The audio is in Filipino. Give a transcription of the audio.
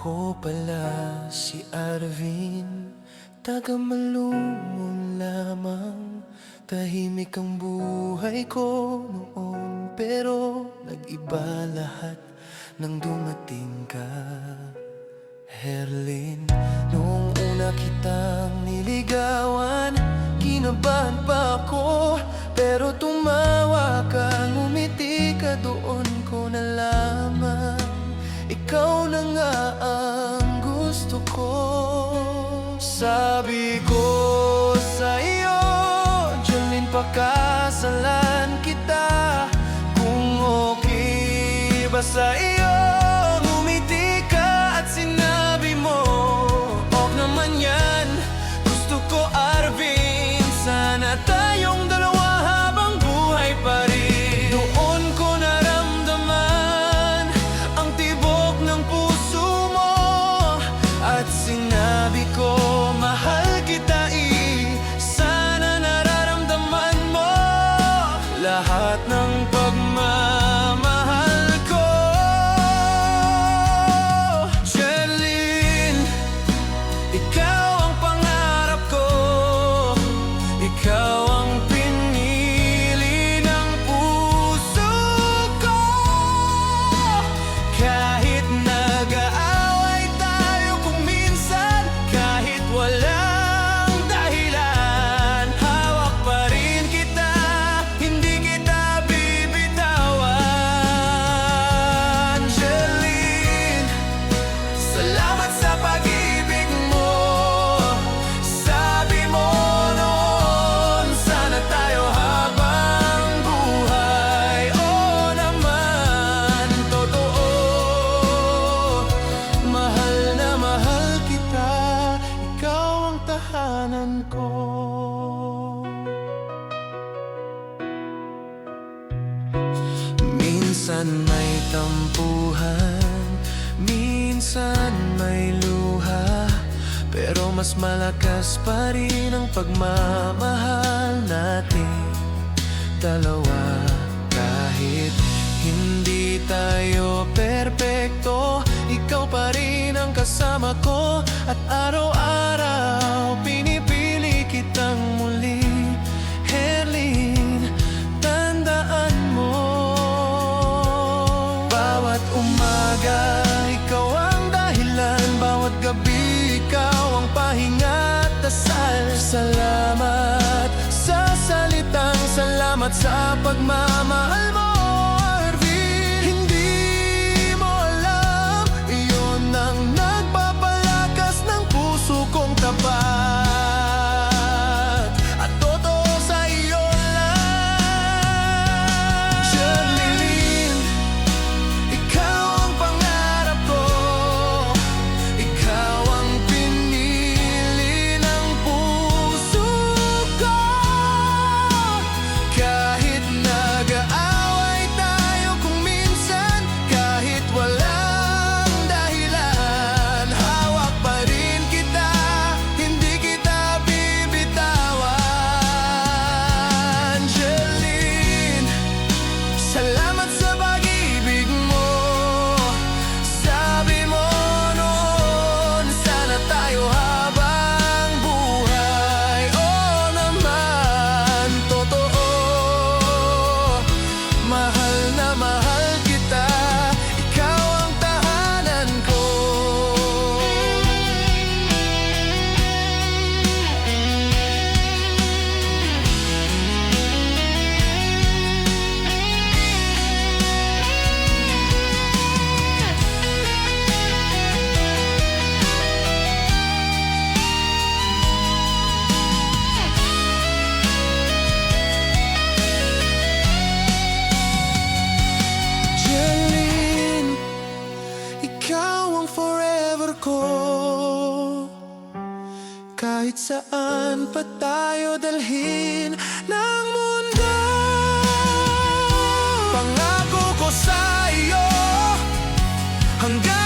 Ako pala si Arvin, taga Malumon lamang. Tahimik ang buhay ko noon, pero nag-iba lahat nang dumating ka, Herlin. Noong una kitang niligawan, kinabahan pa ako, pero tumawa ka, ngumiti ka, doon ko nalaman ikaw na nga ang gusto ko. Sabi ko sa iyo, Jolene, pakasalan kita. Kung okay ba sa iyo, ngumiti ka at sinabi mo, ok naman yan. Gusto ko, Arvin, sana tayong dalawa habang buhay pa rin. Doon ko naramdaman ang tibok ng puso mo, at sinabi ko, mahal kita, sana nararamdaman mo lahat ng pagmamahal ko. Jolene, ikaw ang pangarap ko, ikaw ang pinili ng puso ko. Kahit nag-aaway tayo kung minsan, kahit walang dahilan, hawak pa rin kita, hindi kita bibitawan. Jolene, salamat sa pag-ibig mo. Sabi mo noon, sana tayo habang buhay. Oo naman, totoo, mahal na mahal kita, ikaw ang tahanan ko. Minsan may tampuhan, minsan may luha, pero mas malakas pa rin ang pagmamahal natin dalawa. Kahit hindi tayo perpekto, ikaw pa rin ang kasama ko, at araw-araw pinipili kitang muli. Herlin, tandaan mo, bawat umaga ikaw ang dahilan, bawat gabi ikaw ang pahinga at dasal. Salamat sa salitang salamat sa pagmamahal mo, Arvin. Hindi mo alam, iyon ang nagpapalakas ng puso kong tapat, at totoo sa iyo lang. Jolene, ikaw ang pangarap ko, ikaw ang pinili ng puso ko. Kahit nag-aaway tayo kung minsan, kahit walang dahilan, hawak pa rin kita, hindi kita bibitawan. Jolene, salamat sa pag-ibig mo. Sabi mo noon, sana tayo habang buhay. Oo naman, totoo, mahal na mahal kita, ikaw ang tahanan ko. Jolene, ikaw ang forever ko. Kahit saan pa tayo dalhin ng mundo, pangako ko sa iyo, hanggang